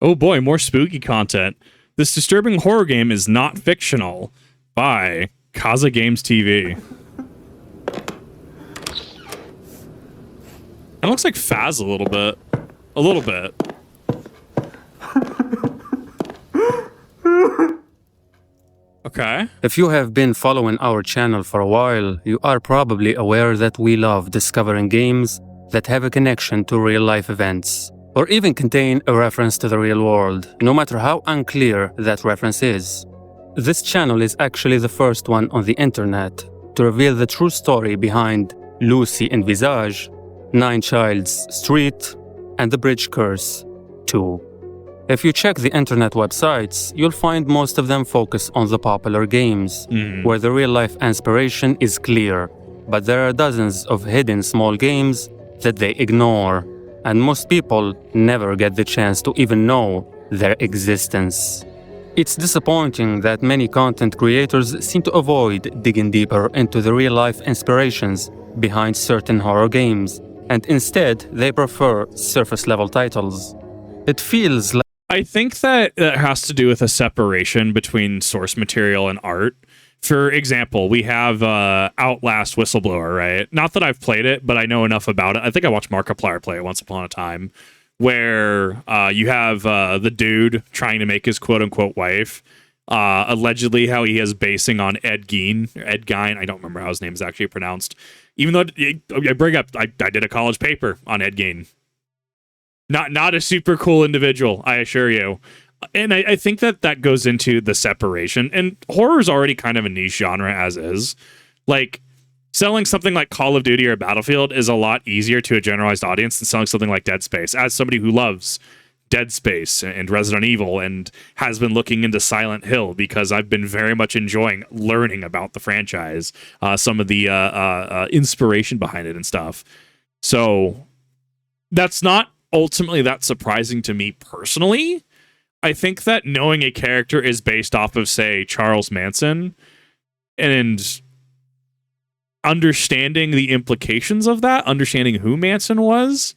Oh boy, more spooky content. This disturbing horror game is not fictional by KazzaGamesTV. It looks like Faz a little bit. A little bit. Okay. If you have been following our channel for a while, you are probably aware that we love discovering games that have a connection to real-life events, or even contain a reference to the real world, no matter how unclear that reference is. This channel is actually the first one on the internet to reveal the true story behind Lucy in Visage, Nine Childs Street, and The Bridge Curse 2. If you check the internet websites, you'll find most of them focus on the popular games, where the real-life inspiration is clear, but there are dozens of hidden small games that they ignore, and most people never get the chance to even know their existence. It's disappointing that many content creators seem to avoid digging deeper into the real-life inspirations behind certain horror games, and instead they prefer surface-level titles. It feels like I think that has to do with a separation between source material and art. For example, we have Outlast Whistleblower, right? Not that I've played it, but I know enough about it. I think I watched Markiplier play it once upon a time, where you have the dude trying to make his quote-unquote wife, allegedly how he is basing on Ed Gein, I don't remember how his name is actually pronounced. Even though I bring up, I did a college paper on Ed Gein. Not a super cool individual, I assure you. And I think that goes into the separation. And horror is already kind of a niche genre as is. Like, selling something like Call of Duty or Battlefield is a lot easier to a generalized audience than selling something like Dead Space. As somebody who loves Dead Space and Resident Evil and has been looking into Silent Hill, because I've been very much enjoying learning about the franchise, some of the inspiration behind it and stuff. So that's not ultimately that surprising to me personally. I think that knowing a character is based off of, say, Charles Manson, and understanding the implications of that, understanding who Manson was,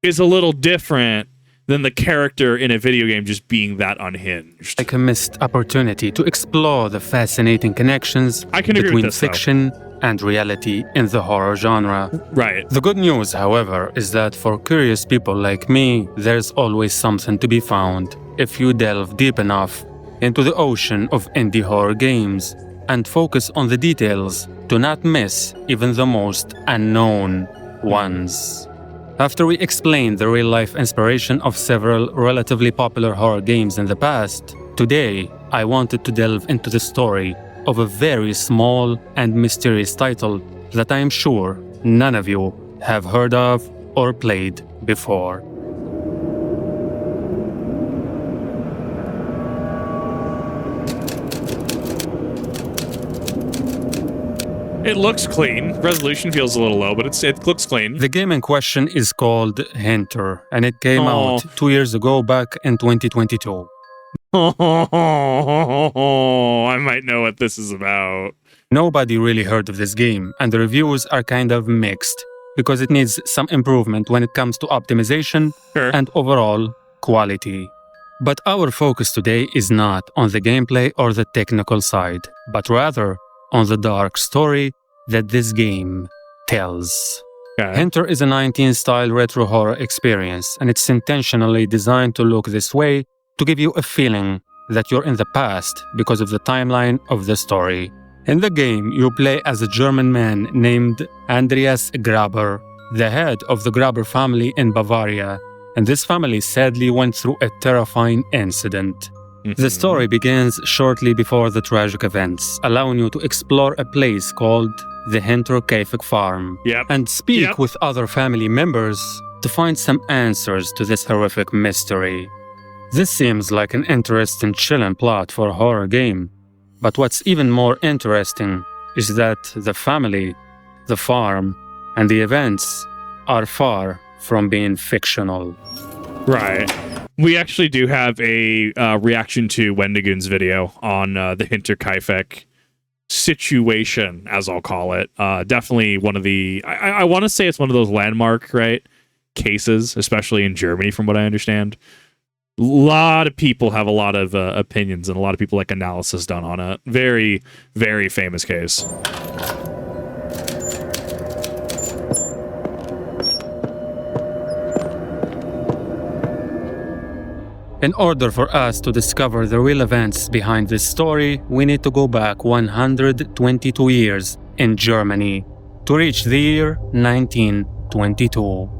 is a little different than the character in a video game just being that unhinged. like a missed opportunity to explore the fascinating connections between fiction and reality in the horror genre. Right. The good news, however, is that for curious people like me, there's always something to be found if you delve deep enough into the ocean of indie horror games and focus on the details to not miss even the most unknown ones. After we explained the real-life inspiration of several relatively popular horror games in the past, today I wanted to delve into the story of a very small and mysterious title that I am sure none of you have heard of or played before. It looks clean. Resolution feels a little low, but it looks clean. The game in question is called Hinter, and it came out 2 years ago, back in 2022. I might know what this is about. Nobody really heard of this game, and the reviews are kind of mixed, because it needs some improvement when it comes to optimization and overall quality. But our focus today is not on the gameplay or the technical side, but rather on the dark story that this game tells. Hinter is a 19-style retro horror experience, and it's intentionally designed to look this way to give you a feeling that you're in the past because of the timeline of the story. In the game, you play as a German man named Andreas Graber, the head of the Graber family in Bavaria, and this family sadly went through a terrifying incident. The story begins shortly before the tragic events, allowing you to explore a place called the Hinter Farm and speak with other family members to find some answers to this horrific mystery. This seems like an interesting chilling plot for a horror game, but what's even more interesting is that the family, the farm, and the events are far from being fictional. Right. We actually do have a reaction to Wendigoon's video on the Hinterkaifeck situation, as I'll call it. Definitely one of the... I want to say it's one of those landmark, right, cases, especially in Germany, from what I understand. A lot of people have a lot of opinions, and a lot of people like analysis done on it. Very, very famous case. In order for us to discover the real events behind this story, we need to go back 122 years in Germany to reach the year 1922.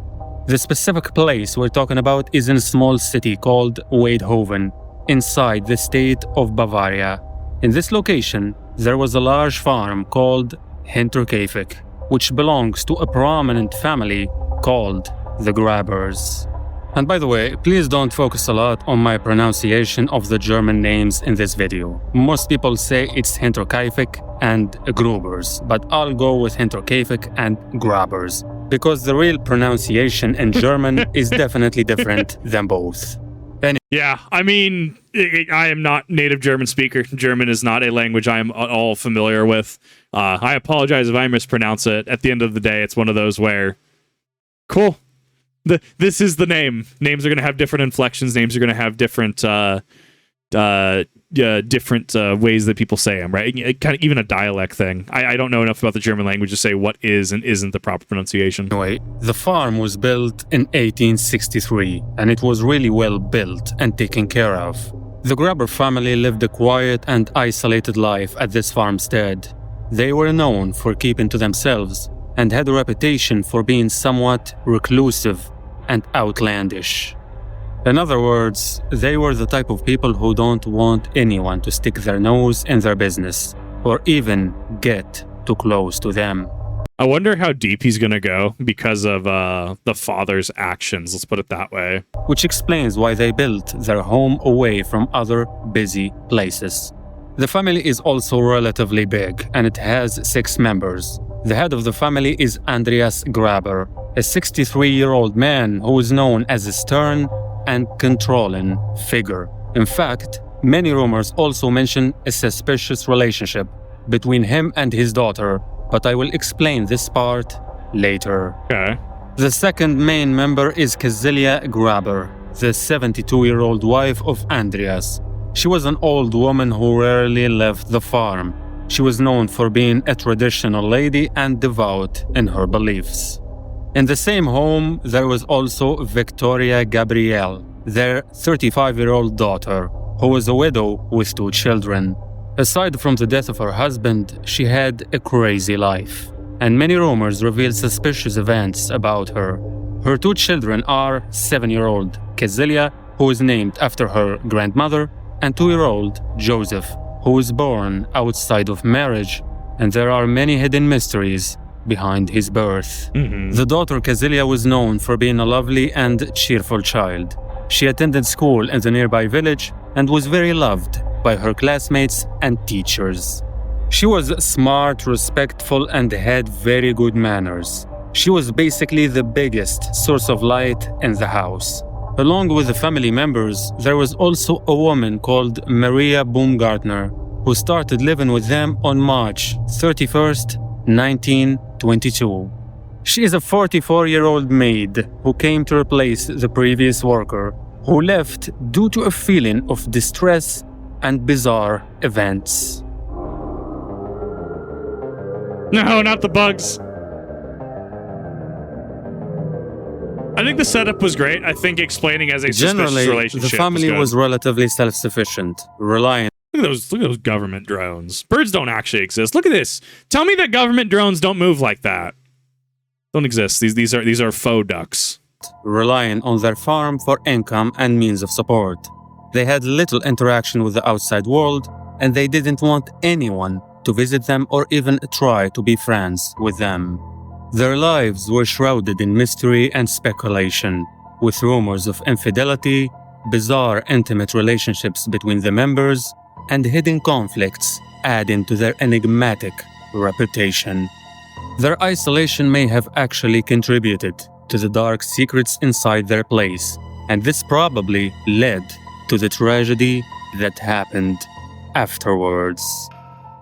The specific place we're talking about is in a small city called Weidhofen, inside the state of Bavaria. In this location, there was a large farm called Hinterkaifeck, which belongs to a prominent family called the Grabbers. And by the way, please don't focus a lot on my pronunciation of the German names in this video. Most people say it's Hinterkaifeck and Grubers, but I'll go with Hinterkaifeck and Grabbers, because the real pronunciation in German is definitely different than both. Yeah, I mean, I am not native German speaker. German is not a language I am at all familiar with. I apologize if I mispronounce it. At the end of the day, it's one of those where, cool. This is the name. Names are going to have different inflections. Names are going to have different different ways that people say them, right? Kind of even a dialect thing. I don't know enough about the German language to say what is and isn't the proper pronunciation. Anyway, the farm was built in 1863, and it was really well built and taken care of. The Grabber family lived a quiet and isolated life at this farmstead. They were known for keeping to themselves and had a reputation for being somewhat reclusive and outlandish. In other words, they were the type of people who don't want anyone to stick their nose in their business or even get too close to them. I wonder how deep he's going to go because of the father's actions, let's put it that way. Which explains why they built their home away from other busy places. The family is also relatively big, and it has 6 members. The head of the family is Andreas Grabber, a 63-year-old man who is known as a stern and controlling figure. In fact, many rumors also mention a suspicious relationship between him and his daughter, but I will explain this part later. Okay. The second main member is Kazilia Grabber, the 72-year-old wife of Andreas. She was an old woman who rarely left the farm. She was known for being a traditional lady and devout in her beliefs. In the same home, there was also Victoria Gabrielle, their 35-year-old daughter, who was a widow with 2 children. Aside from the death of her husband, she had a crazy life, and many rumors reveal suspicious events about her. Her 2 children are 7-year-old Kazilia, who is named after her grandmother, and 2-year-old Joseph, who was born outside of marriage, and there are many hidden mysteries behind his birth. The daughter Kazilia was known for being a lovely and cheerful child. She attended school in the nearby village and was very loved by her classmates and teachers. She was smart, respectful, and had very good manners. She was basically the biggest source of light in the house. Along with the family members, there was also a woman called Maria Baumgartner, who started living with them on March 31st, 1922. She is a 44-year-old maid who came to replace the previous worker, who left due to a feeling of distress and bizarre events. No, not the bugs. I think the setup was great. I think explaining as a suspicious relationship the family was relatively self-sufficient, relying. Look at those government drones. Birds don't actually exist. Look at this. Tell me that government drones don't move like that. Don't exist. These are faux ducks. Relying on their farm for income and means of support. They had little interaction with the outside world, and they didn't want anyone to visit them or even try to be friends with them. Their lives were shrouded in mystery and speculation, with rumors of infidelity, bizarre intimate relationships between the members, and hidden conflicts adding to their enigmatic reputation. Their isolation may have actually contributed to the dark secrets inside their place, and this probably led to the tragedy that happened afterwards.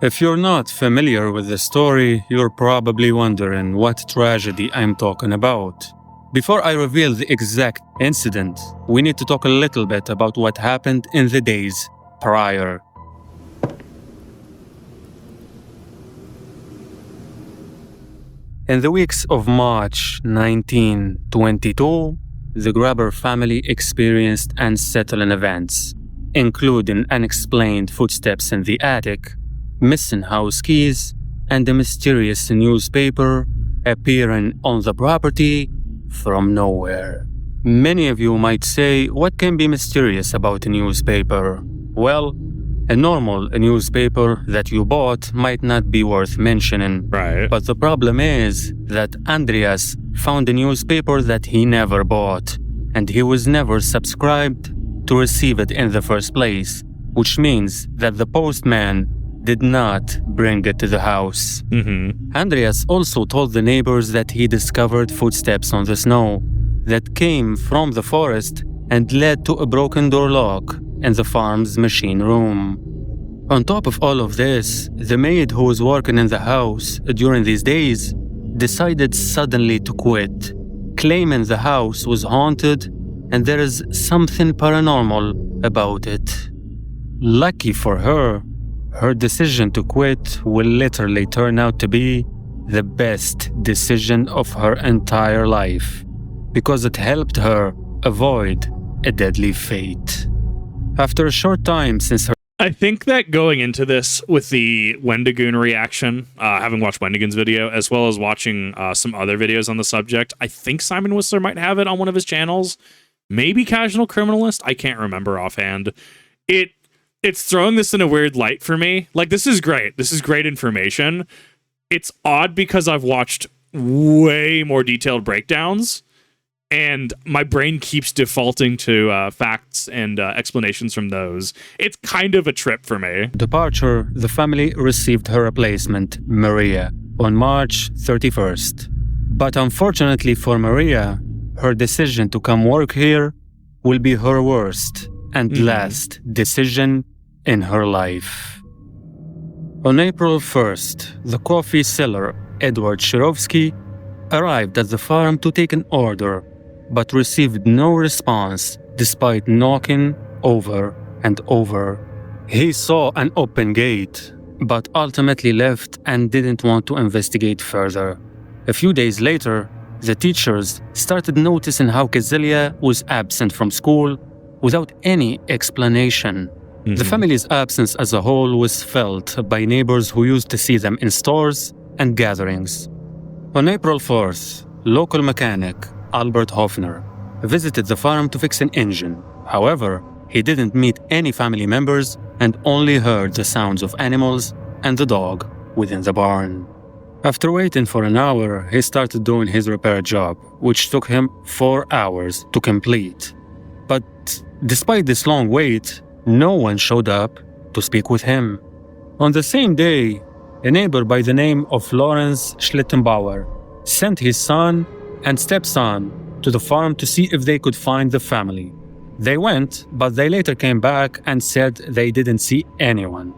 If you're not familiar with the story, you're probably wondering what tragedy I'm talking about. Before I reveal the exact incident, we need to talk a little bit about what happened in the days prior. In the weeks of March 1922, the Grabber family experienced unsettling events, including unexplained footsteps in the attic, missing house keys, and a mysterious newspaper appearing on the property from nowhere. Many of you might say, what can be mysterious about a newspaper? Well, a normal newspaper that you bought might not be worth mentioning. Right. But the problem is that Andreas found a newspaper that he never bought, and he was never subscribed to receive it in the first place, which means that the postman did not bring it to the house. Andreas also told the neighbors that he discovered footsteps on the snow that came from the forest and led to a broken door lock in the farm's machine room. On top of all of this, the maid who was working in the house during these days decided suddenly to quit, claiming the house was haunted and there is something paranormal about it. Lucky for her, her decision to quit will literally turn out to be the best decision of her entire life, because it helped her avoid a deadly fate. After a short time since her I think that going into this with the Wendigoon reaction, having watched Wendigoon's video, as well as watching some other videos on the subject, I think Simon Whistler might have it on one of his channels. Maybe Casual Criminalist. I can't remember offhand. It's throwing this in a weird light for me. Like, this is great. This is great information. It's odd because I've watched way more detailed breakdowns, and my brain keeps defaulting to facts and explanations from those. It's kind of a trip for me. departure, the family received her replacement, Maria, on March 31st. But unfortunately for Maria, her decision to come work here will be her worst and last decision in her life. On April 1st, the coffee seller, Edward Shirovsky, arrived at the farm to take an order, but received no response despite knocking over and over. He saw an open gate, but ultimately left and didn't want to investigate further. A few days later, the teachers started noticing how Kazelia was absent from school without any explanation. The family's absence as a whole was felt by neighbors who used to see them in stores and gatherings. On April 4th, local mechanic Albert Hofner visited the farm to fix an engine. However, he didn't meet any family members and only heard the sounds of animals and the dog within the barn. After waiting for an hour, he started doing his repair job, which took him 4 hours to complete. But despite this long wait, no one showed up to speak with him. On the same day, a neighbor by the name of Lawrence Schlittenbauer sent his son and stepson to the farm to see if they could find the family. They went, but they later came back and said they didn't see anyone.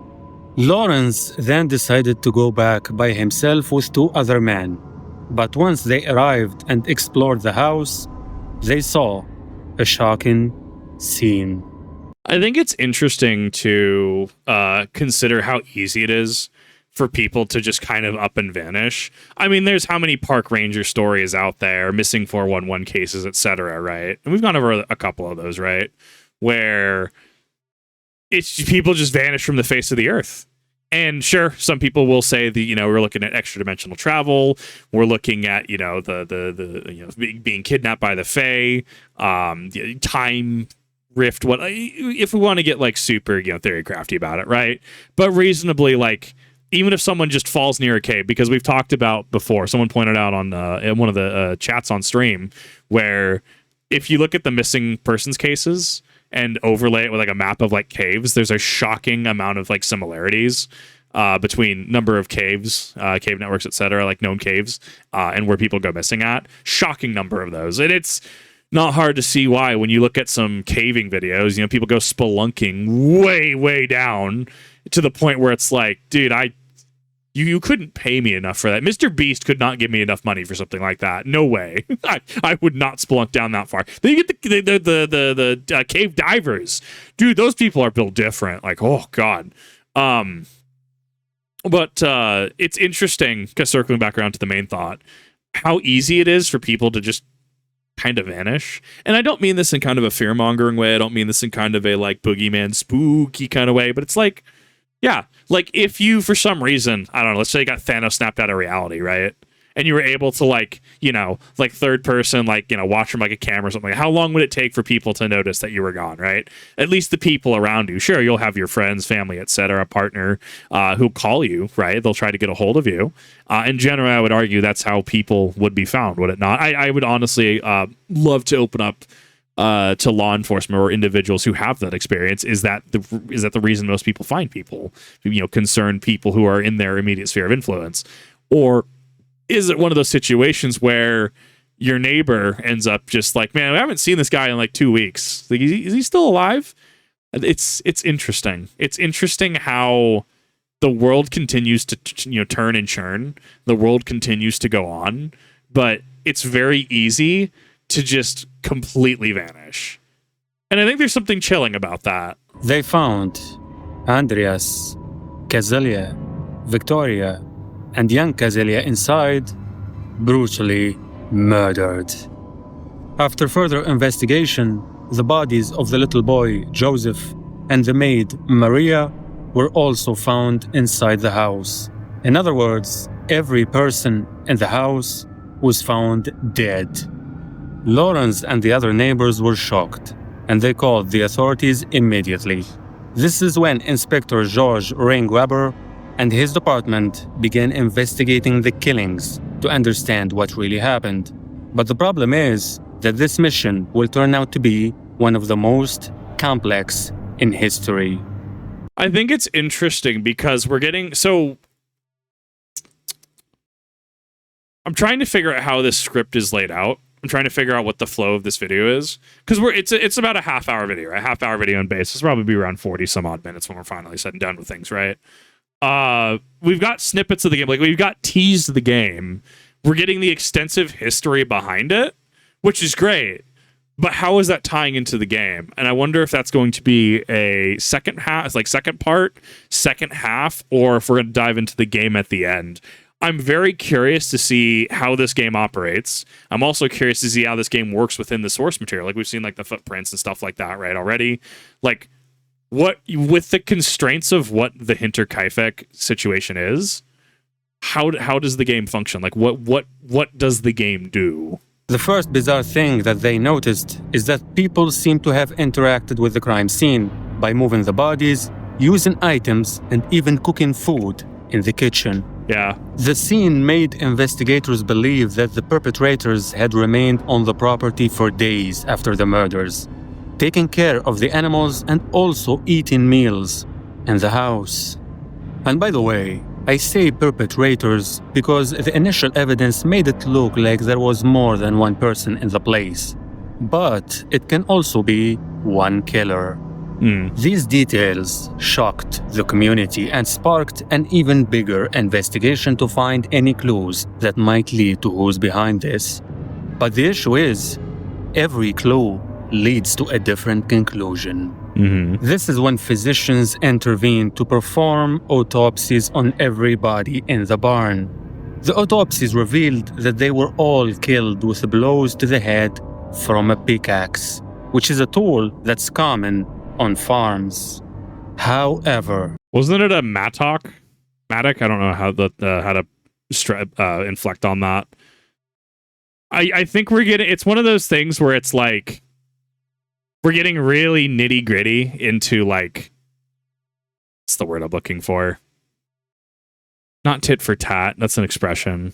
Lawrence then decided to go back by himself with 2 other men. But once they arrived and explored the house, they saw a shocking scene. I think it's interesting to consider how easy it is for people to just kind of up and vanish. I mean, there's how many park ranger stories out there, missing 411 cases, etc., right? And we've gone over a couple of those, right? Where it's people just vanish from the face of the earth. And sure, some people will say that, we're looking at extra dimensional travel. We're looking at, being kidnapped by the Fae, time rift. What if we want to get like super, theory crafty about it, right? But reasonably, like, even if someone just falls near a cave, because we've talked about before, someone pointed out on in one of the chats on stream, where if you look at the missing persons cases and overlay it with like a map of like caves, there's a shocking amount of like similarities between number of caves, cave networks, etc., like known caves, and where people go missing at. Shocking number of those. And it's not hard to see why when you look at some caving videos, people go spelunking way, way down to the point where it's like, dude, You couldn't pay me enough for that. Mr. Beast could not give me enough money for something like that. No way. I would not spelunk down that far. Then you get the cave divers. Dude, those people are built different. Like, oh, God. But it's interesting, because circling back around to the main thought, how easy it is for people to just kind of vanish. And I don't mean this in kind of a fear-mongering way. I don't mean this in kind of a, like, boogeyman spooky kind of way. But it's like, yeah, like if you, for some reason, I don't know, let's say you got Thanos snapped out of reality, right? And you were able to, like, you know, like third person, like, you know, watch from like a camera or something. How long would it take for people to notice that you were gone, right? At least the people around you. Sure, you'll have your friends, family, etc., partner who call you, right? They'll try to get a hold of you. In general, I would argue that's how people would be found, would it not? I would honestly love to open up to law enforcement or individuals who have that experience. Is that the reason most people find people, you know, concerned people who are in their immediate sphere of influence? Or is it one of those situations where your neighbor ends up just like, man, I haven't seen this guy in like 2 weeks. Like, is he still alive? It's interesting. It's interesting how the world continues to, you know, turn and churn. The world continues to go on, but it's very easy to just completely vanish. And I think there's something chilling about that. They found Andreas, Kazelia, Victoria, and young Kazelia inside, brutally murdered. After further investigation, the bodies of the little boy, Joseph, and the maid, Maria, were also found inside the house. In other words, every person in the house was found dead. Lawrence and the other neighbors were shocked, and they called the authorities immediately. This is when Inspector George Ringweber and his department began investigating the killings to understand what really happened. But the problem is that this mission will turn out to be one of the most complex in history. I think it's interesting because we're getting... So, I'm trying to figure out how this script is laid out. I'm trying to figure out what the flow of this video is. Because it's about a half-hour video, right? Half-hour video in base. It's probably be around 40-some-odd minutes when we're finally sitting down with things, right? We've got snippets of the game. Like, we've got teased the game. We're getting the extensive history behind it, which is great. But how is that tying into the game? And I wonder if that's going to be a second half, like second part, second half, or if we're going to dive into the game at the end. I'm very curious to see how this game operates. I'm also curious to see how this game works within the source material. Like, we've seen like the footprints and stuff like that, right, already. Like, what, with the constraints of what the Hinterkaifeck situation is, how does the game function? Like, what does the game do? The first bizarre thing that they noticed is that people seem to have interacted with the crime scene by moving the bodies, using items, and even cooking food in the kitchen. Yeah. The scene made investigators believe that the perpetrators had remained on the property for days after the murders, taking care of the animals and also eating meals in the house. And by the way, I say perpetrators because the initial evidence made it look like there was more than one person in the place. But it can also be one killer. These details shocked the community and sparked an even bigger investigation to find any clues that might lead to who's behind this. But the issue is, every clue leads to a different conclusion. This is when physicians intervene to perform autopsies on everybody in the barn. The autopsies revealed that they were all killed with blows to the head from a pickaxe, which is a tool that's common on farms. However, wasn't it a mattock? Mattock? I don't know how to inflect on that. I think we're getting... It's one of those things where it's like... We're getting really nitty-gritty into, like... What's the word I'm looking for? Not tit for tat. That's an expression.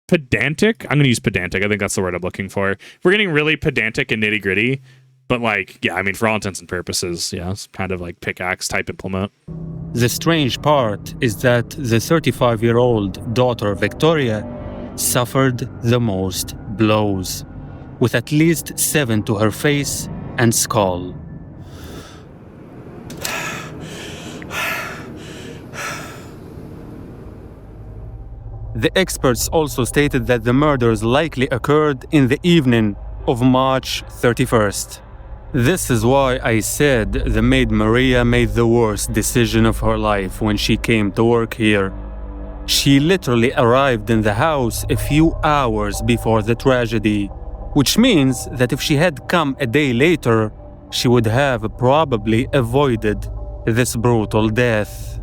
Pedantic? I'm going to use pedantic. I think that's the word I'm looking for. We're getting really pedantic and nitty-gritty. But, like, yeah, I mean, for all intents and purposes, yeah, it's kind of like pickaxe-type implement. The strange part is that the 35-year-old daughter, Victoria, suffered the most blows, with at least 7 to her face and skull. The experts also stated that the murders likely occurred in the evening of March 31st. This is why I said the maid Maria made the worst decision of her life when she came to work here. She literally arrived in the house a few hours before the tragedy, which means that if she had come a day later, she would have probably avoided this brutal death.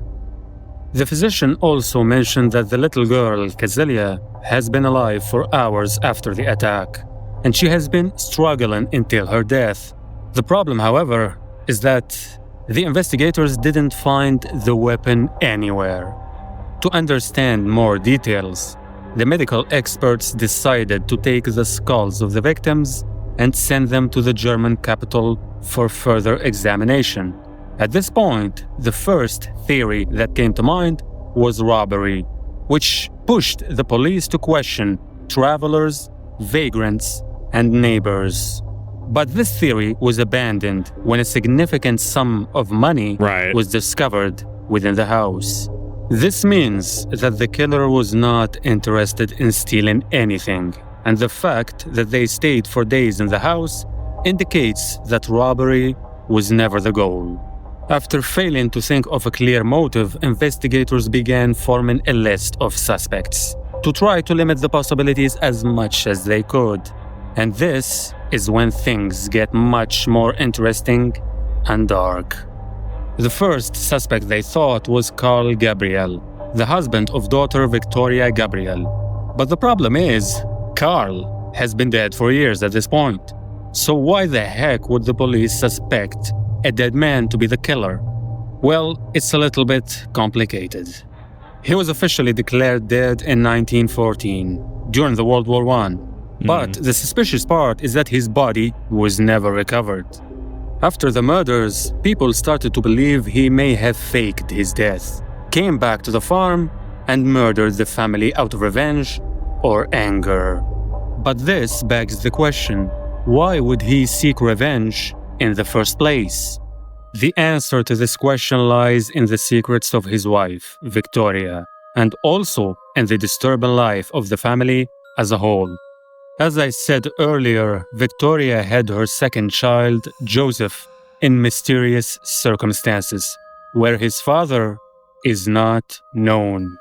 The physician also mentioned that the little girl, Kazelia, has been alive for hours after the attack, and she has been struggling until her death. The problem, however, is that the investigators didn't find the weapon anywhere. To understand more details, the medical experts decided to take the skulls of the victims and send them to the German capital for further examination. At this point, the first theory that came to mind was robbery, which pushed the police to question travelers, vagrants, and neighbors. But this theory was abandoned when a significant sum of money was discovered within the house. This means that the killer was not interested in stealing anything, and the fact that they stayed for days in the house indicates that robbery was never the goal. After failing to think of a clear motive, investigators began forming a list of suspects to try to limit the possibilities as much as they could. And this is when things get much more interesting and dark. The first suspect they thought was Carl Gabriel, the husband of daughter Victoria Gabriel. But the problem is, Carl has been dead for years at this point. So why the heck would the police suspect a dead man to be the killer? Well, it's a little bit complicated. He was officially declared dead in 1914, during the World War I. But the suspicious part is that his body was never recovered. After the murders, people started to believe he may have faked his death, came back to the farm, and murdered the family out of revenge or anger. But this begs the question, why would he seek revenge in the first place? The answer to this question lies in the secrets of his wife, Victoria, and also in the disturbing life of the family as a whole. As I said earlier, Victoria had her second child, Joseph, in mysterious circumstances, where his father is not known.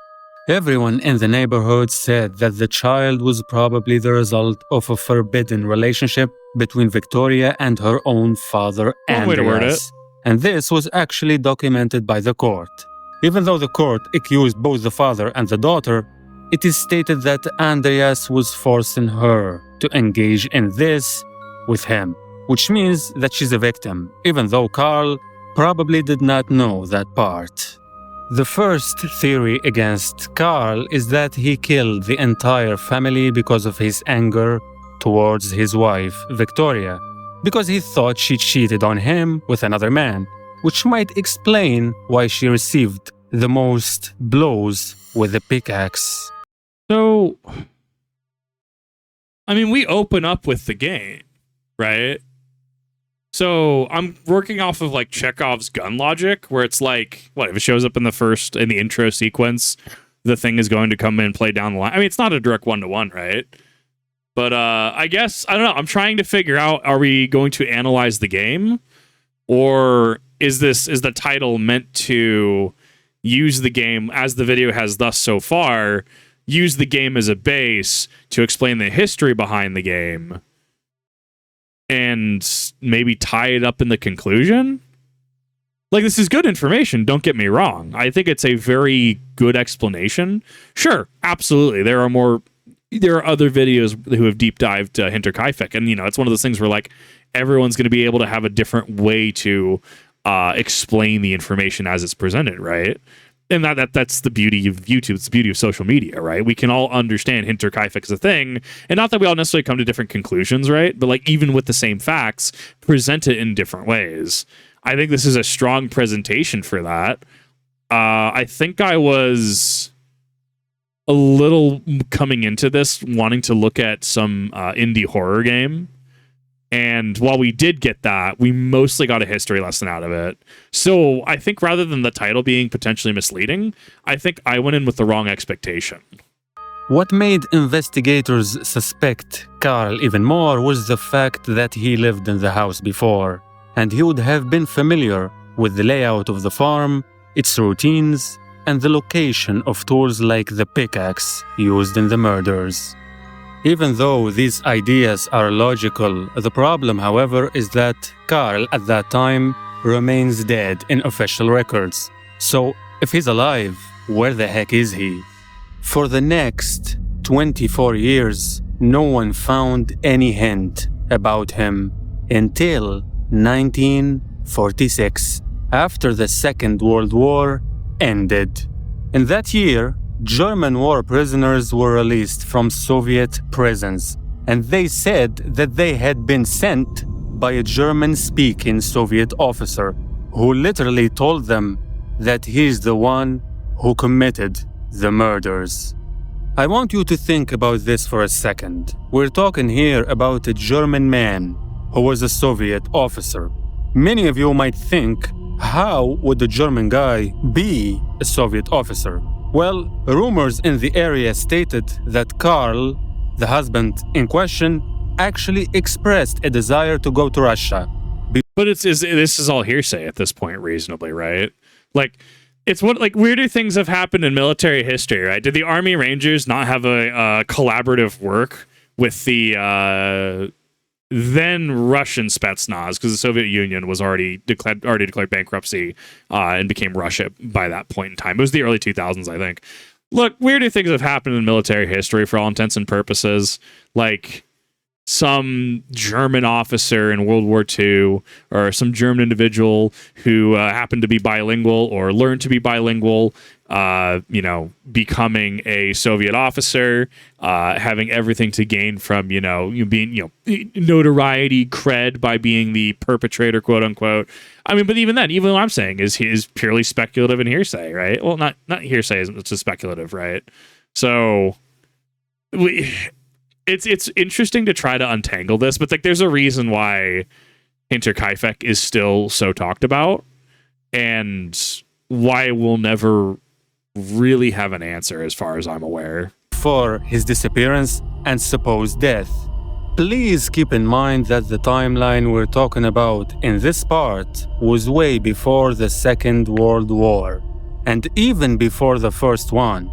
Everyone in the neighborhood said that the child was probably the result of a forbidden relationship between Victoria and her own father, Andreas. And this was actually documented by the court. Even though the court accused both the father and the daughter, it is stated that Andreas was forcing her to engage in this with him, which means that she's a victim, even though Carl probably did not know that part. The first theory against Carl is that he killed the entire family because of his anger towards his wife, Victoria, because he thought she cheated on him with another man, which might explain why she received the most blows with a pickaxe. So, I mean, we open up with the game, right? So I'm working off of like Chekhov's gun logic, where it's like, what if it shows up in the intro sequence, the thing is going to come in and play down the line. I mean, it's not a direct one-to-one, right? But I guess, I don't know. I'm trying to figure out, are we going to analyze the game? Or is the title meant to use the game, as the video has thus so far, use the game as a base to explain the history behind the game and maybe tie it up in the conclusion? Like, this is good information, don't get me wrong. I think it's a very good explanation. Sure, absolutely. There are other videos who have deep dived Hinterkaifeck, and it's one of those things where like everyone's going to be able to have a different way to explain the information as it's presented, right? And that's the beauty of YouTube. It's the beauty of social media, right? We can all understand Hinterkaifeck as a thing, and not that we all necessarily come to different conclusions, right? But like even with the same facts, present it in different ways. I think this is a strong presentation for that. I think I was a little coming into this wanting to look at some indie horror game. And while we did get that, we mostly got a history lesson out of it. So I think rather than the title being potentially misleading, I think I went in with the wrong expectation. What made investigators suspect Carl even more was the fact that he lived in the house before, and he would have been familiar with the layout of the farm, its routines, and the location of tools like the pickaxe used in the murders. Even though these ideas are logical, the problem, however, is that Carl at that time remains dead in official records. So, if he's alive, where the heck is he? For the next 24 years, no one found any hint about him until 1946, after the Second World War ended. In that year, German war prisoners were released from Soviet prisons, and they said that they had been sent by a German-speaking Soviet officer who literally told them that he's the one who committed the murders. I want you to think about this for a second. We're talking here about a German man who was a Soviet officer. Many of you might think, how would a German guy be a Soviet officer? Well, rumors in the area stated that Carl, the husband in question, actually expressed a desire to go to Russia. But this is all hearsay at this point, reasonably, right? Like, it's what, like, weirder things have happened in military history, right? Did the Army Rangers not have a collaborative work with the then Russian Spetsnaz, because the Soviet Union was already declared bankruptcy and became Russia by that point in time. It was the early 2000s, I think. Look, weirder things have happened in military history for all intents and purposes. Like, some German officer in World War II or some German individual who happened to be bilingual or learned to be bilingual, becoming a Soviet officer, having everything to gain from, being, notoriety, cred by being the perpetrator, quote unquote. I mean, but even then, even what I'm saying is purely speculative and hearsay, right? Well, not hearsay, it's just speculative, right? So it's interesting to try to untangle this, but like there's a reason why Hinterkaifeck is still so talked about and why we'll never really have an answer as far as I'm aware. For his disappearance and supposed death. Please keep in mind that the timeline we're talking about in this part was way before the Second World War, and even before the first one.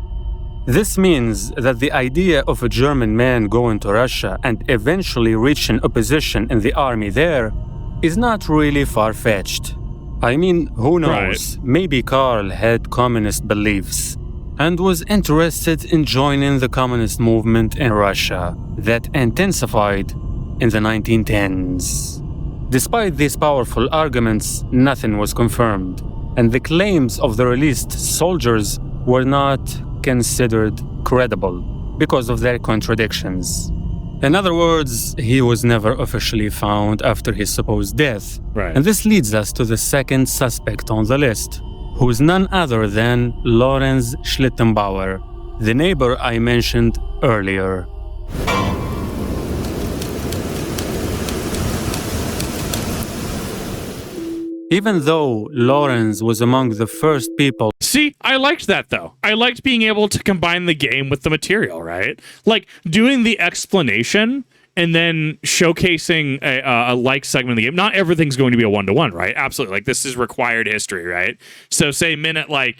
This means that the idea of a German man going to Russia and eventually reaching a position in the army there is not really far-fetched. I mean, who knows? Right. Maybe Carl had communist beliefs and was interested in joining the communist movement in Russia that intensified in the 1910s. Despite these powerful arguments, nothing was confirmed, and the claims of the released soldiers were not considered credible because of their contradictions. In other words, he was never officially found after his supposed death. Right. And this leads us to the second suspect on the list, who is none other than Lorenz Schlittenbauer, the neighbor I mentioned earlier. Even though Lorenz was among the first people... See, I liked that, though. I liked being able to combine the game with the material, right? Like, doing the explanation and then showcasing a like segment of the game. Not everything's going to be a one-to-one, right? Absolutely. Like, this is required history, right? So, say minute 4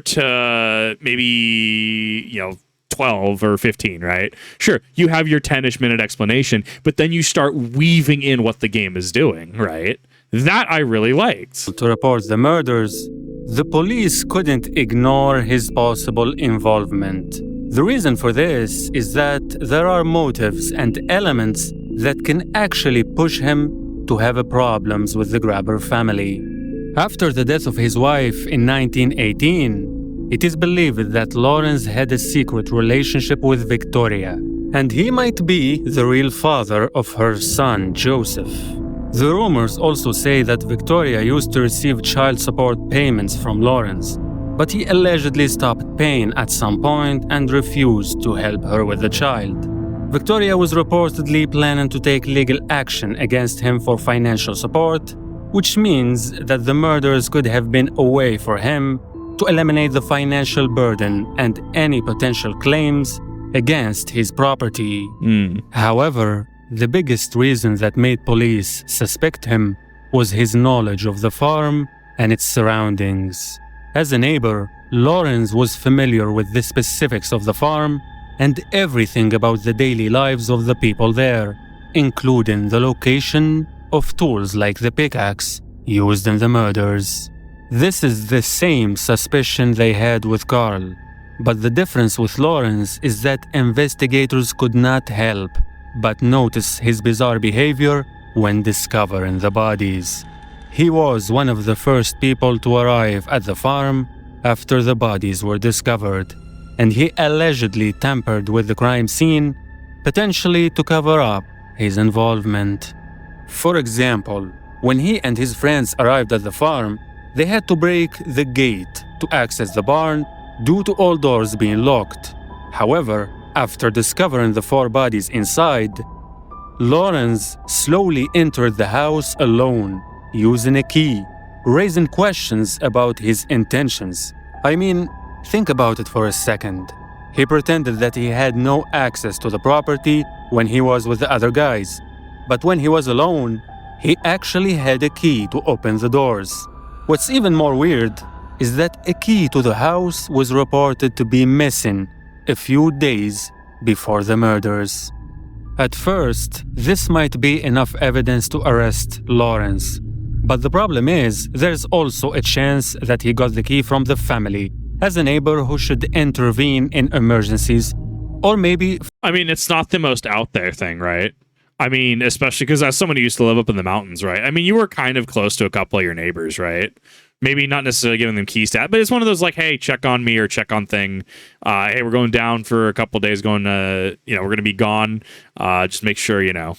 to maybe, 12 or 15, right? Sure, you have your 10-ish minute explanation, but then you start weaving in what the game is doing, right? That I really liked. To report the murders, the police couldn't ignore his possible involvement. The reason for this is that there are motives and elements that can actually push him to have problems with the Grabber family. After the death of his wife in 1918, it is believed that Lorenz had a secret relationship with Victoria, and he might be the real father of her son, Joseph. The rumors also say that Victoria used to receive child support payments from Lorenz, but he allegedly stopped paying at some point and refused to help her with the child. Victoria was reportedly planning to take legal action against him for financial support, which means that the murders could have been a way for him to eliminate the financial burden and any potential claims against his property. However, the biggest reason that made police suspect him was his knowledge of the farm and its surroundings. As a neighbor, Lawrence was familiar with the specifics of the farm and everything about the daily lives of the people there, including the location of tools like the pickaxe used in the murders. This is the same suspicion they had with Carl, but the difference with Lawrence is that investigators could not help but notice his bizarre behavior when discovering the bodies. He was one of the first people to arrive at the farm after the bodies were discovered, and he allegedly tampered with the crime scene, potentially to cover up his involvement. For example, when he and his friends arrived at the farm, they had to break the gate to access the barn due to all doors being locked. However, after discovering the 4 bodies inside, Lawrence slowly entered the house alone, using a key, raising questions about his intentions. I mean, think about it for a second. He pretended that he had no access to the property when he was with the other guys, but when he was alone, he actually had a key to open the doors. What's even more weird is that a key to the house was reported to be missing a few days before the murders. At first, this might be enough evidence to arrest Lawrence. But the problem is, there's also a chance that he got the key from the family, as a neighbor who should intervene in emergencies. Or maybe... I mean, it's not the most out there thing, right? I mean, especially because as someone who used to live up in the mountains, right? I mean, you were kind of close to a couple of your neighbors, right? Maybe not necessarily giving them keys to, but it's one of those like, hey, check on me or check on thing. Hey, we're going down for a couple of days, we're going to be gone. Just make sure, no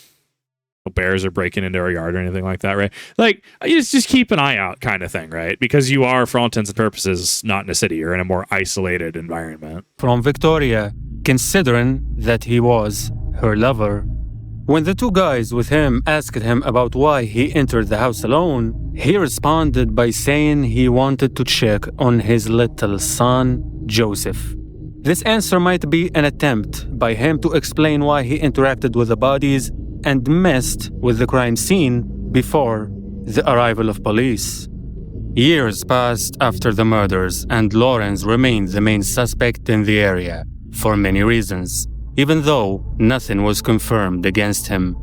bears are breaking into our yard or anything like that, right? Like, just keep an eye out kind of thing, right? Because you are, for all intents and purposes, not in a city. You're in a more isolated environment. From Victoria, considering that he was her lover. When the 2 guys with him asked him about why he entered the house alone, he responded by saying he wanted to check on his little son, Joseph. This answer might be an attempt by him to explain why he interacted with the bodies and messed with the crime scene before the arrival of police. Years passed after the murders, and Lawrence remained the main suspect in the area for many reasons, even though nothing was confirmed against him.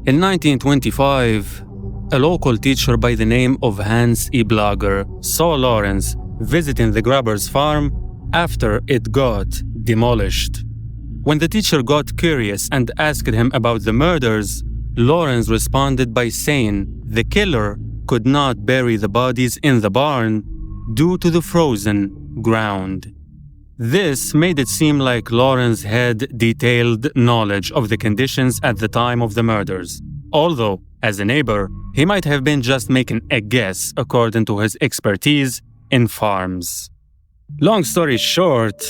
In 1925, a local teacher by the name of Hans E. Blogger saw Lawrence visiting the Grubber's farm after it got demolished. When the teacher got curious and asked him about the murders, Lawrence responded by saying the killer could not bury the bodies in the barn due to the frozen ground. This made it seem like Lawrence had detailed knowledge of the conditions at the time of the murders, although, as a neighbor, he might have been just making a guess according to his expertise in farms. Long story short,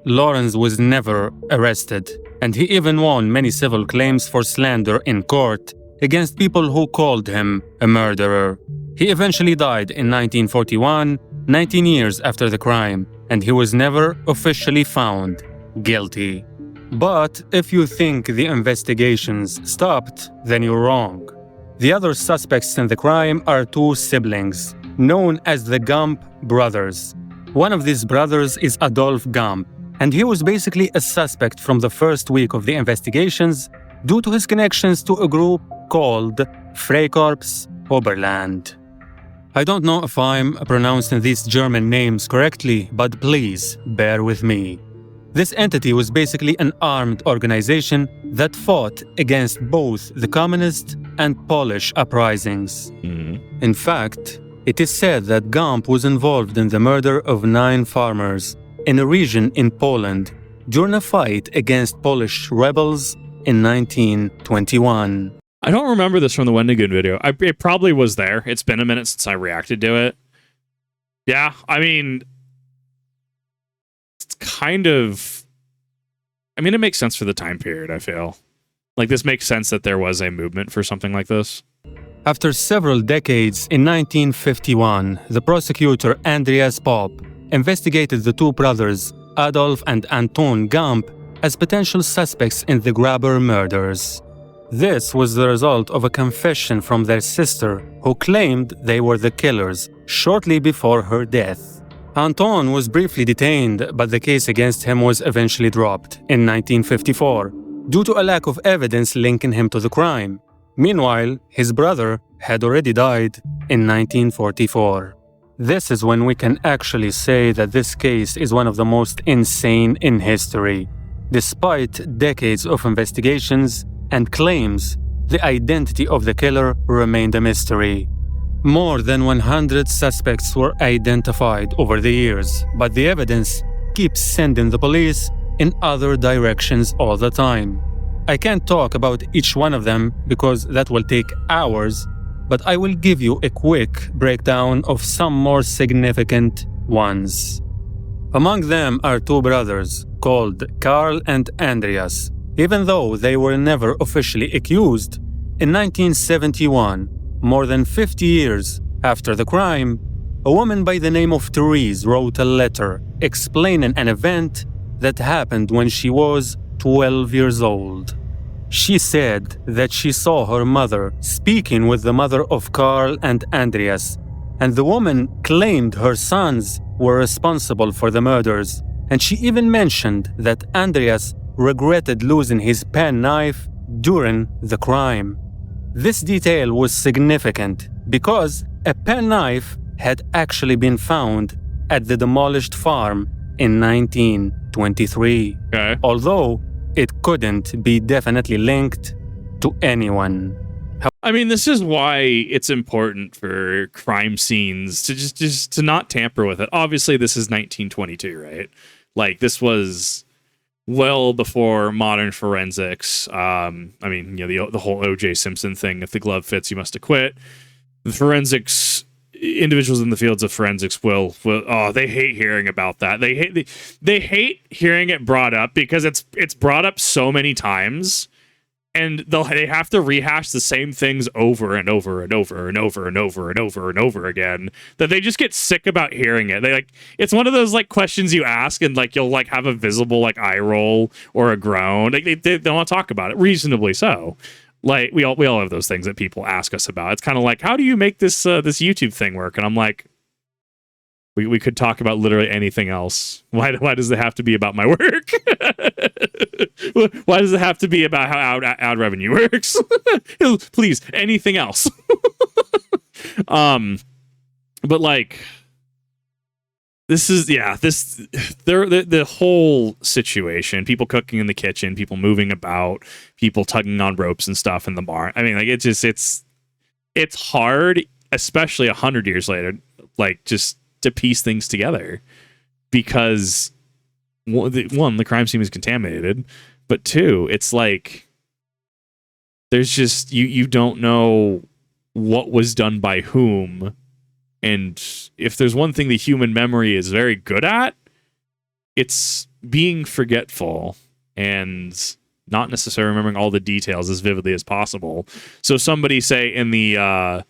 Lawrence was never arrested, and he even won many civil claims for slander in court against people who called him a murderer. He eventually died in 1941, 19 years after the crime, and he was never officially found guilty. But if you think the investigations stopped, then you're wrong. The other suspects in the crime are 2 siblings, known as the Gump brothers. One of these brothers is Adolf Gump, and he was basically a suspect from the first week of the investigations due to his connections to a group called Freikorps Oberland. I don't know if I'm pronouncing these German names correctly, but please bear with me. This entity was basically an armed organization that fought against both the communist and Polish uprisings. In fact, it is said that Gump was involved in the murder of 9 farmers in a region in Poland during a fight against Polish rebels in 1921. I don't remember this from the Wendigoon video. It probably was there. It's been a minute since I reacted to it. Yeah, I mean, it's kind of... I mean, it makes sense for the time period, I feel. Like, this makes sense that there was a movement for something like this. After several decades, in 1951, the prosecutor Andreas Popp investigated the two brothers, Adolf and Anton Gamp, as potential suspects in the Graber murders. This was the result of a confession from their sister, who claimed they were the killers shortly before her death. Anton was briefly detained, but the case against him was eventually dropped in 1954 due to a lack of evidence linking him to the crime. Meanwhile, his brother had already died in 1944. This is when we can actually say that this case is one of the most insane in history. Despite decades of investigations and claims, the identity of the killer remained a mystery. More than 100 suspects were identified over the years, but the evidence keeps sending the police in other directions all the time. I can't talk about each one of them because that will take hours, but I will give you a quick breakdown of some more significant ones. Among them are two brothers called Karl and Andreas. Even though they were never officially accused, in 1971, more than 50 years after the crime, a woman by the name of Therese wrote a letter explaining an event that happened when she was 12 years old. She said that she saw her mother speaking with the mother of Karl and Andreas, and the woman claimed her sons were responsible for the murders, and she even mentioned that Andreas regretted losing his penknife during the crime. This detail was significant because a penknife had actually been found at the demolished farm in 1923, although it couldn't be definitely linked to anyone. I mean, this is why it's important for crime scenes to just to not tamper with it. Obviously, this is 1922, right? Like, this was well before modern forensics. I mean, you know, the whole O.J. Simpson thing, if the glove fits, you must acquit. The forensics, individuals in the fields of forensics will they hate hearing about that. They hate hearing it brought up because it's brought up so many times, and they have to rehash the same things over and over and over and over and over and over and over again, that they just get sick about hearing it. They like, it's one of those like questions you ask and like you'll like have a visible like eye roll or a groan. Like they don't want to talk about it, reasonably so. Like we all have those things that people ask us about. It's kind of like, how do you make this this YouTube thing work? And I'm like, we could talk about literally anything else. Why does it have to be about my work? Why does it have to be about how ad revenue works? Please, anything else. But like, this is the whole situation. People cooking in the kitchen, people moving about, people tugging on ropes and stuff in the barn. I mean, like it's hard, especially 100 years later, like just to piece things together, because one, the crime scene is contaminated, but two, it's like there's just you don't know what was done by whom. And if there's one thing the human memory is very good at, it's being forgetful and not necessarily remembering all the details as vividly as possible. So somebody, say, in the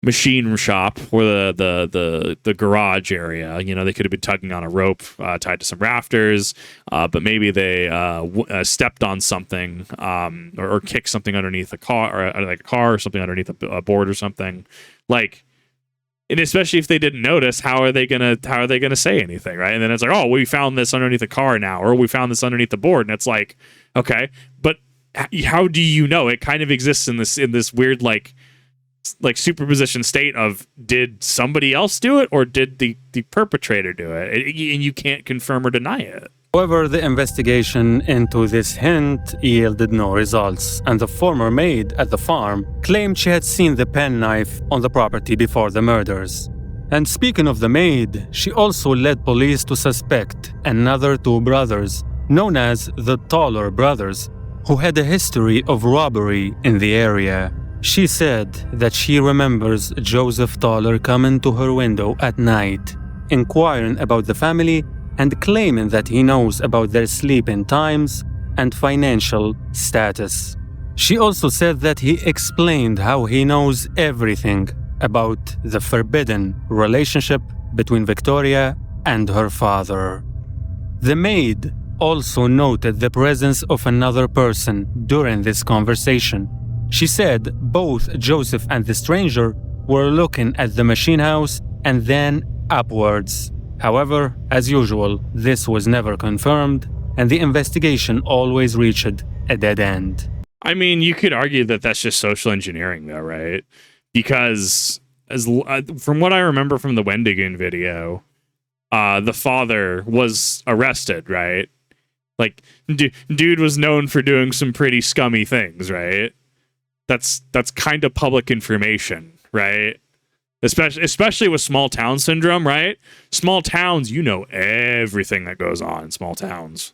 machine shop or the garage area, you know, they could have been tugging on a rope tied to some rafters, but maybe they stepped on something or kicked something underneath a car, or like a car or something underneath a board or something. Like, and especially if they didn't notice, how are they gonna say anything, right? And then it's like, oh, we found this underneath the car now, or we found this underneath the board, and it's like, okay, but how do you know? It kind of exists in this weird like superposition state of, did somebody else do it or did the perpetrator do it? And you can't confirm or deny it. However, the investigation into this hint yielded no results, and the former maid at the farm claimed she had seen the penknife on the property before the murders. And speaking of the maid, she also led police to suspect another two brothers, known as the Toller brothers, who had a history of robbery in the area. She said that she remembers Joseph Toller coming to her window at night, inquiring about the family and claiming that he knows about their sleeping times and financial status. She also said that he explained how he knows everything about the forbidden relationship between Victoria and her father. The maid also noted the presence of another person during this conversation. She said both Joseph and the stranger were looking at the machine house and then upwards. However, as usual, this was never confirmed, and the investigation always reached a dead end. I mean, you could argue that that's just social engineering, though, right? Because from what I remember from the Wendigoon video, the father was arrested, right? Like, dude was known for doing some pretty scummy things, right? That's kind of public information, right? Especially with small town syndrome, right? Small towns, you know everything that goes on in small towns,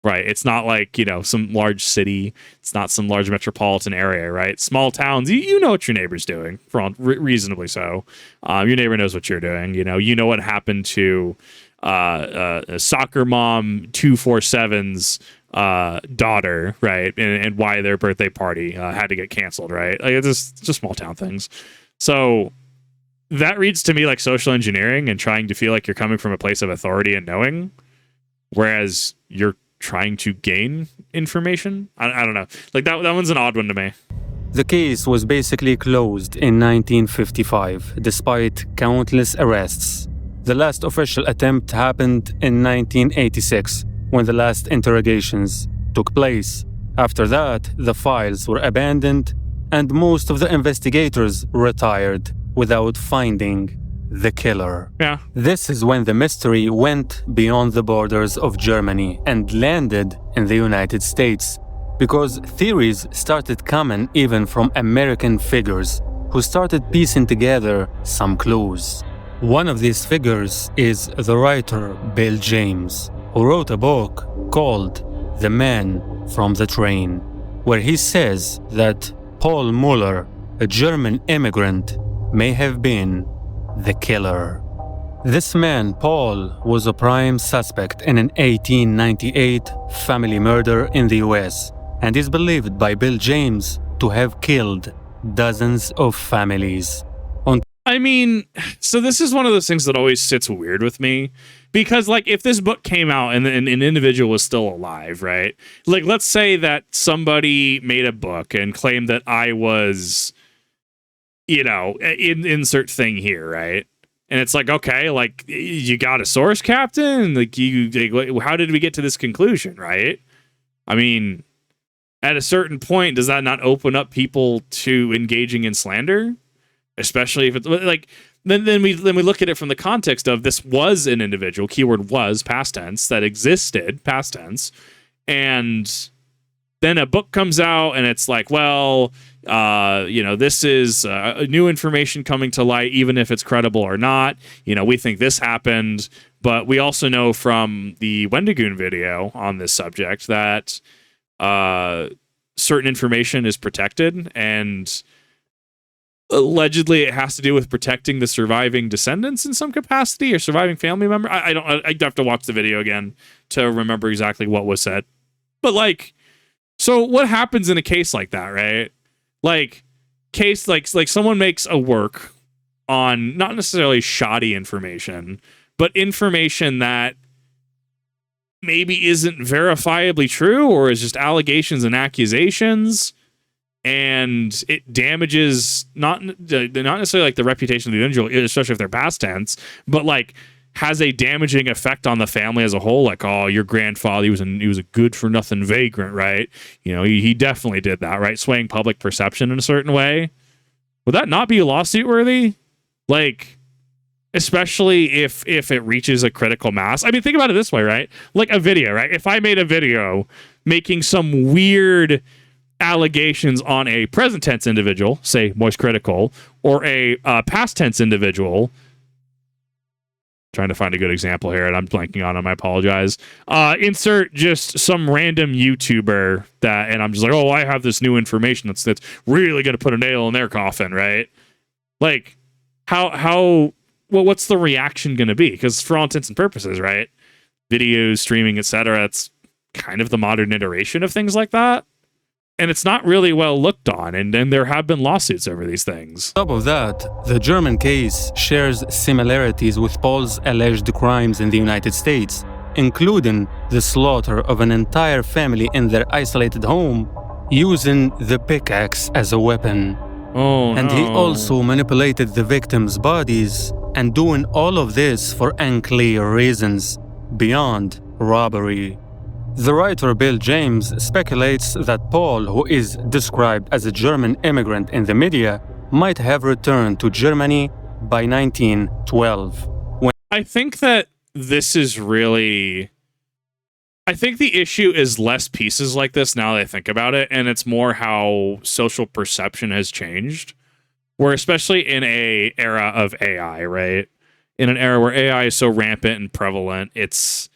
right? It's not like, you know, some large city. It's not some large metropolitan area, right? Small towns, you know what your neighbor's doing, reasonably so. Your neighbor knows what you're doing. You know what happened to a soccer mom 247's daughter, right? And why their birthday party had to get canceled, right? Like, it's just small town things. So that reads to me like social engineering and trying to feel like you're coming from a place of authority and knowing, whereas you're trying to gain information. I don't know. Like, that one's an odd one to me. The case was basically closed in 1955, despite countless arrests. The last official attempt happened in 1986, when the last interrogations took place. After that, the files were abandoned, and most of the investigators retired without finding the killer. Yeah. This is when the mystery went beyond the borders of Germany and landed in the United States, because theories started coming even from American figures who started piecing together some clues. One of these figures is the writer Bill James, who wrote a book called The Man from the Train, where he says that Paul Muller, a German immigrant, may have been the killer. This man, Paul, was a prime suspect in an 1898 family murder in the US, and is believed by Bill James to have killed dozens of families. I mean, so this is one of those things that always sits weird with me, because, like, if this book came out and an individual was still alive, right? Like, let's say that somebody made a book and claimed that I was, you know, insert thing here, right? And it's like, okay, like, you got a source, Captain? Like, how did we get to this conclusion, right? I mean, at a certain point, does that not open up people to engaging in slander? Especially if it's like, then we look at it from the context of this was an individual, keyword was, past tense, that existed, past tense, and then a book comes out and it's like, well, you know, this is new information coming to light, even if it's credible or not. You know, we think this happened, but we also know from the Wendigoon video on this subject that certain information is protected, and allegedly it has to do with protecting the surviving descendants in some capacity, or surviving family member. I'd have to watch the video again to remember exactly what was said. But, like, so what happens in a case like that, right? Like, case like someone makes a work on not necessarily shoddy information, but information that maybe isn't verifiably true, or is just allegations and accusations, and it damages not necessarily like the reputation of the individual, especially if they're past tense, but like has a damaging effect on the family as a whole. Like, oh, your grandfather, he was a good for nothing vagrant, right? You know, he definitely did that, right? Swaying public perception in a certain way. Would that not be lawsuit worthy? Like, especially if it reaches a critical mass. I mean, think about it this way, right? Like a video, right? If I made a video making some weird allegations on a present tense individual, say Moist Critical, or a past tense individual, trying to find a good example here and I'm blanking on him, I apologize. Insert just some random YouTuber that, and I'm just like, oh, I have this new information that's really going to put a nail in their coffin, right? Like, what's the reaction going to be? Because for all intents and purposes, right, videos, streaming, etc., it's kind of the modern iteration of things like that. and it's not really well looked on, and there have been lawsuits over these things. On top of that, the German case shares similarities with Paul's alleged crimes in the United States, including the slaughter of an entire family in their isolated home using the pickaxe as a weapon. Oh, And no. he also manipulated the victims' bodies, and doing all of this for unclear reasons beyond robbery. The writer Bill James speculates that Paul, who is described as a German immigrant in the media, might have returned to Germany by 1912. I think that this is really... I think the issue is less pieces like this now that I think about it, and it's more how social perception has changed. Where especially in a era of AI, right? In an era where AI is so rampant and prevalent, it's,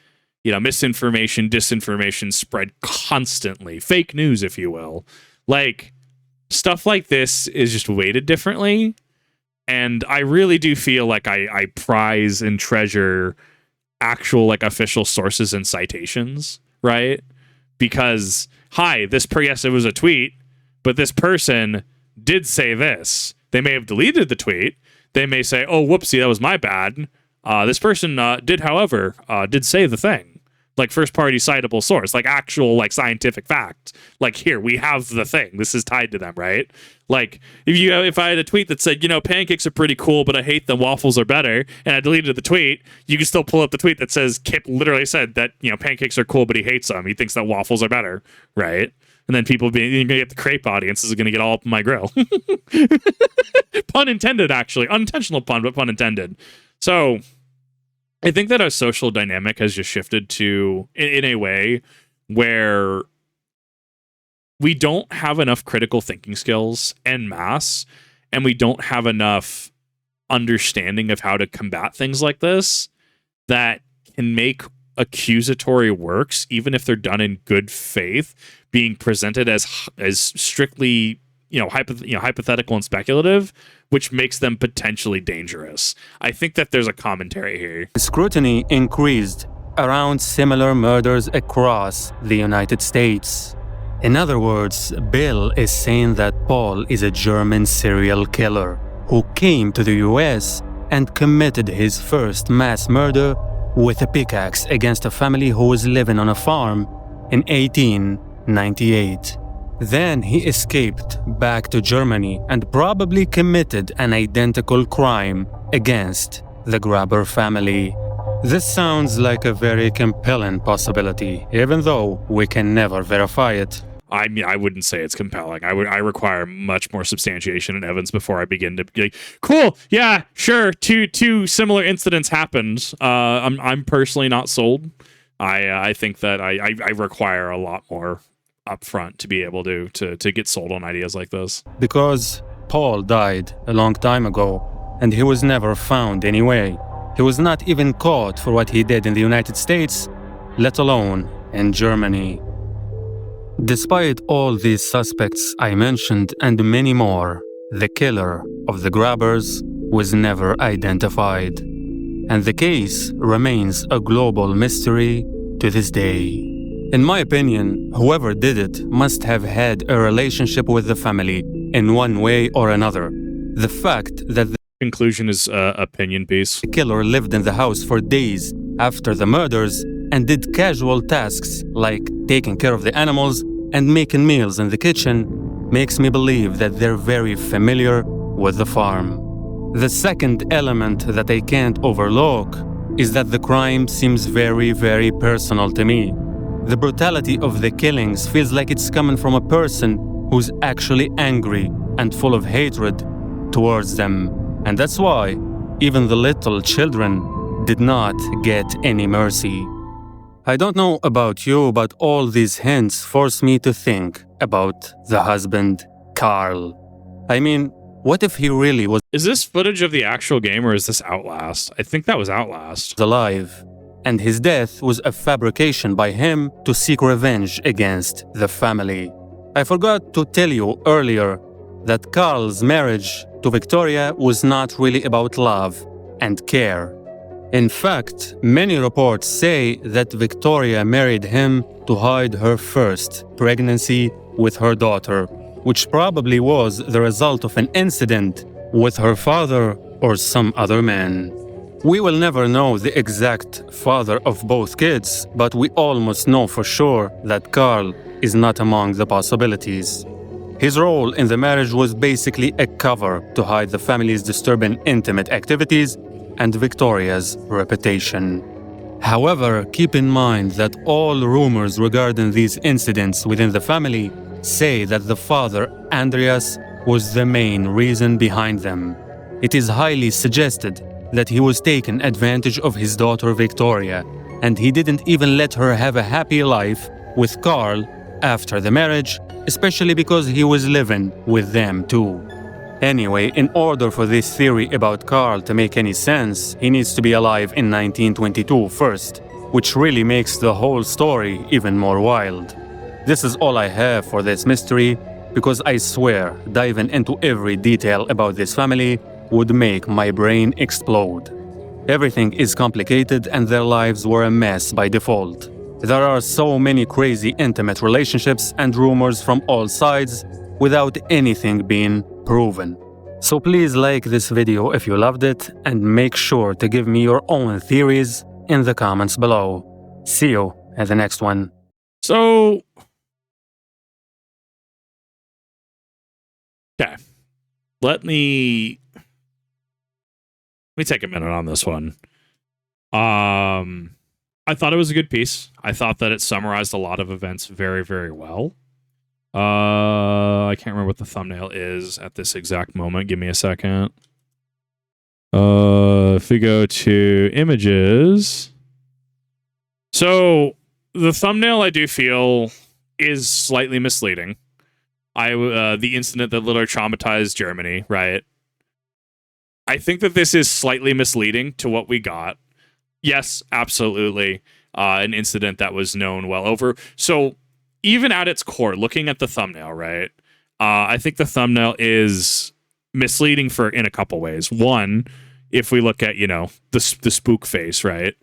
misinformation, disinformation spread constantly. Fake news, if you will. Like, stuff like this is just weighted differently. And I really do feel like I prize and treasure actual official sources and citations, right? Because yes, it was a tweet, but this person did say this. They may have deleted the tweet. They may say, "Oh, whoopsie, that was my bad." This person did say the thing. First party citable source, actual scientific fact. Here, we have the thing. This is tied to them, right? If I had a tweet that said, pancakes are pretty cool, but I hate them, waffles are better, and I deleted the tweet, you can still pull up the tweet that says Kip literally said that, pancakes are cool, but he hates them. He thinks that waffles are better, right? And then you're going to get the crepe audience is going to get all up in my grill. Pun intended, actually. Unintentional pun, but pun intended. So I think that our social dynamic has just shifted to in a way where we don't have enough critical thinking skills en masse, and we don't have enough understanding of how to combat things like this that can make accusatory works, even if they're done in good faith, being presented as strictly hypothetical and speculative, which makes them potentially dangerous. I think that there's a commentary here. Scrutiny increased around similar murders across the United States. In other words, Bill is saying that Paul is a German serial killer who came to the US and committed his first mass murder with a pickaxe against a family who was living on a farm in 1898. Then he escaped back to Germany and probably committed an identical crime against the Grabber family. This sounds like a very compelling possibility, even though we can never verify it. I mean, I wouldn't say it's compelling. I require much more substantiation and evidence before I begin to be like, cool, yeah, sure, two similar incidents happened. I'm personally not sold. I think that I require a lot more upfront to be able to get sold on ideas like this. Because Paul died a long time ago, and he was never found anyway. He was not even caught for what he did in the United States, let alone in Germany. Despite all these suspects I mentioned and many more, the killer of the Grabbers was never identified, and the case remains a global mystery to this day. In my opinion, whoever did it must have had a relationship with the family in one way or another. The fact that the Conclusion is opinion piece. killer lived in the house for days after the murders and did casual tasks like taking care of the animals and making meals in the kitchen makes me believe that they're very familiar with the farm. The second element that I can't overlook is that the crime seems very, very personal to me. The brutality of the killings feels like it's coming from a person who's actually angry and full of hatred towards them. And that's why even the little children did not get any mercy. I don't know about you, but all these hints force me to think about the husband, Carl. I mean, what if he really was Is this footage of the actual game or is this Outlast? I think that was Outlast. alive, and his death was a fabrication by him to seek revenge against the family? I forgot to tell you earlier that Carl's marriage to Victoria was not really about love and care. In fact, many reports say that Victoria married him to hide her first pregnancy with her daughter, which probably was the result of an incident with her father or some other man. We will never know the exact father of both kids, but we almost know for sure that Carl is not among the possibilities. His role in the marriage was basically a cover to hide the family's disturbing intimate activities and Victoria's reputation. However, keep in mind that all rumors regarding these incidents within the family say that the father, Andreas, was the main reason behind them. It is highly suggested that he was taking advantage of his daughter Victoria, and he didn't even let her have a happy life with Carl after the marriage, especially because he was living with them too. Anyway, in order for this theory about Carl to make any sense, he needs to be alive in 1922 first, which really makes the whole story even more wild. This is all I have for this mystery, because I swear diving into every detail about this family would make my brain explode. Everything is complicated and their lives were a mess by default. There are so many crazy intimate relationships and rumors from all sides without anything being proven. So please like this video if you loved it and make sure to give me your own theories in the comments below. See you at the next one. So, okay, let me take a minute on this one. I thought it was a good piece. I thought that it summarized a lot of events very, very well. I can't remember what the thumbnail is at this exact moment. Give me a second. If we go to images. So the thumbnail I do feel is slightly misleading. The incident that literally traumatized Germany, right? I think that this is slightly misleading to what we got. Yes, absolutely. An incident that was known well over. So even at its core, looking at the thumbnail, right? I think the thumbnail is misleading in a couple ways. One, if we look at, the spook face, right?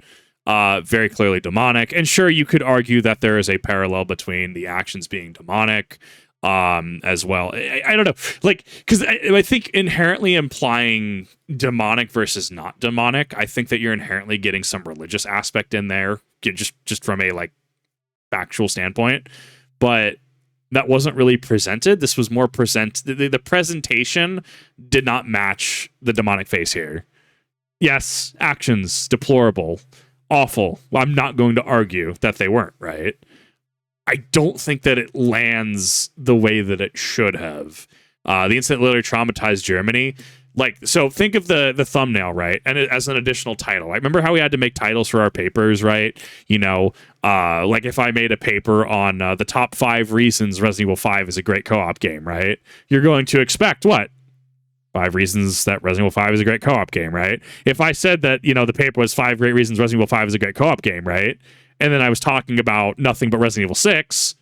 Very clearly demonic. And sure, you could argue that there is a parallel between the actions being demonic as well. I don't know, because I think inherently implying demonic versus not demonic, I think that you're inherently getting some religious aspect in there, just from a factual standpoint, but that wasn't really presented. This was more the presentation did not match the demonic face here. Yes, actions deplorable, awful. Well, I'm not going to argue that they weren't, right? I don't think that it lands the way that it should have. The incident literally traumatized Germany. So think of the thumbnail, right? And as an additional title. I remember how we had to make titles for our papers, right? If I made a paper on the top 5 reasons Resident Evil 5 is a great co-op game, right? You're going to expect what? 5 reasons that Resident Evil 5 is a great co-op game, right? If I said that, the paper was 5 great reasons Resident Evil 5 is a great co-op game, right? And then I was talking about nothing but Resident Evil 6,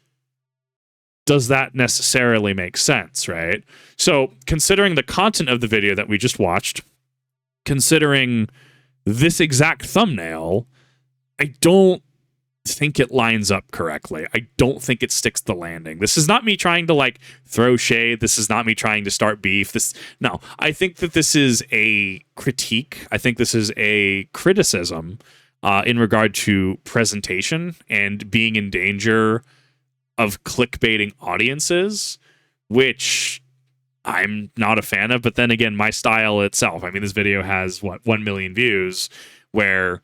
does that necessarily make sense, right? So, considering the content of the video that we just watched, considering this exact thumbnail, I don't think it lines up correctly. I don't think it sticks the landing. This is not me trying to throw shade. This is not me trying to start beef. No, I think that this is a critique. I think this is a criticism in regard to presentation and being in danger of clickbaiting audiences, which I'm not a fan of. But then again, my style itself, this video has 1 million views, where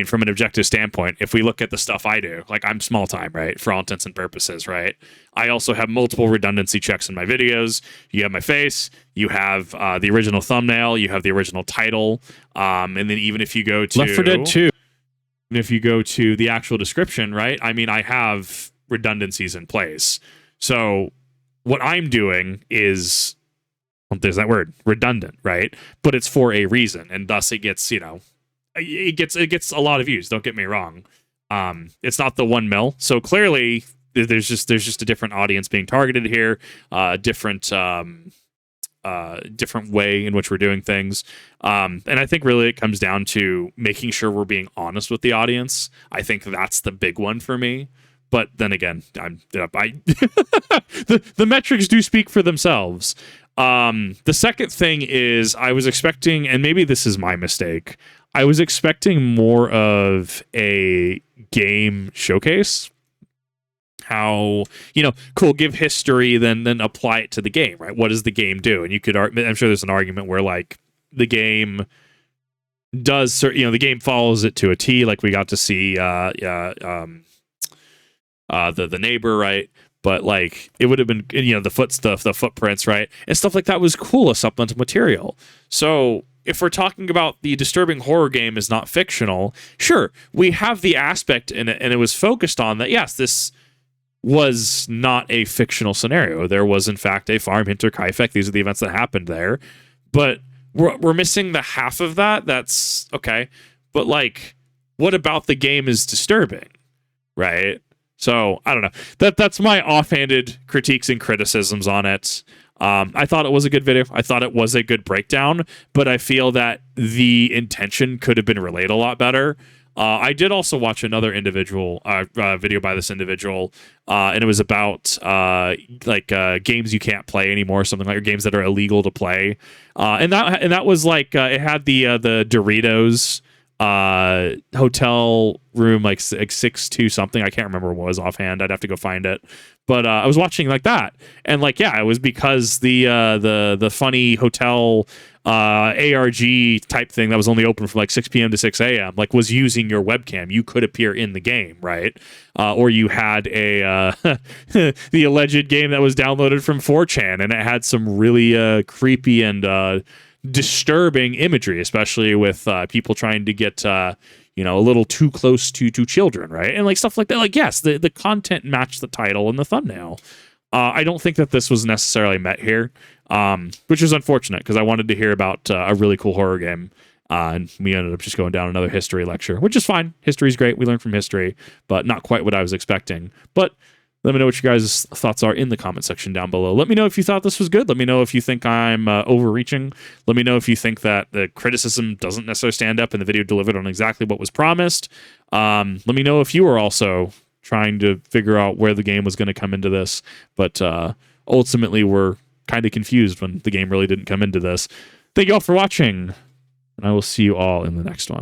from an objective standpoint, if we look at the stuff I do, I'm small time, right? For all intents and purposes, right? I also have multiple redundancy checks in my videos. You have my face, you have the original thumbnail, you have the original title, and then even if you go to Left 4 Dead 2, if you go to the actual description, right? I have redundancies in place. So what I'm doing is, there's that word, redundant, right? But it's for a reason, and thus it gets, it gets a lot of views. Don't get me wrong. It's not the 1 mil, so clearly there's just a different audience being targeted here, different way in which we're doing things. And I think really it comes down to making sure we're being honest with the audience. I think that's the big one for me. But then again, the metrics do speak for themselves. The second thing is I was expecting, and maybe this is my mistake, I was expecting more of a game showcase. How, cool, give history, then apply it to the game, right? What does the game do? And you could, I'm sure there's an argument where like the game does, the game follows it to a T. Like we got to see, the neighbor, right? But like it would have been, the footprints, right, and stuff like that was cool as supplemental material. So if we're talking about the disturbing horror game is not fictional, sure, we have the aspect in it, and it was focused on that. Yes, this was not a fictional scenario. There was, in fact, a farm Hinterkaifeck. These are the events that happened there. But we're missing the half of that. That's okay. But, like, what about the game is disturbing, right? So, I don't know. That's my offhanded critiques and criticisms on it. I thought it was a good video. I thought it was a good breakdown. But I feel that the intention could have been relayed a lot better. I did also watch another individual video by this individual, and it was about games you can't play anymore, something like, or games that are illegal to play. And that was like it had the Doritos hotel room like 6-2 something. I can't remember what it was offhand. I'd have to go find it. But I was watching like that, and like it was because the funny hotel ARG type thing that was only open from like 6 p.m. to 6 a.m. like was using your webcam. You could appear in the game, right? Or you had a the alleged game that was downloaded from 4chan, and it had some really creepy and disturbing imagery, especially with people trying to get a little too close to children, right? And like stuff like that. Like, yes, the content matched the title and the thumbnail. I don't think that this was necessarily met here, which is unfortunate because I wanted to hear about a really cool horror game. And we ended up just going down another history lecture, which is fine. History's great. We learn from history, but not quite what I was expecting. But let me know what your guys' thoughts are in the comment section down below. Let me know if you thought this was good. Let me know if you think I'm overreaching. Let me know if you think that the criticism doesn't necessarily stand up and the video delivered on exactly what was promised. Let me know if you were also trying to figure out where the game was going to come into this, but ultimately we're kind of confused when the game really didn't come into this. Thank you all for watching, and I will see you all in the next one.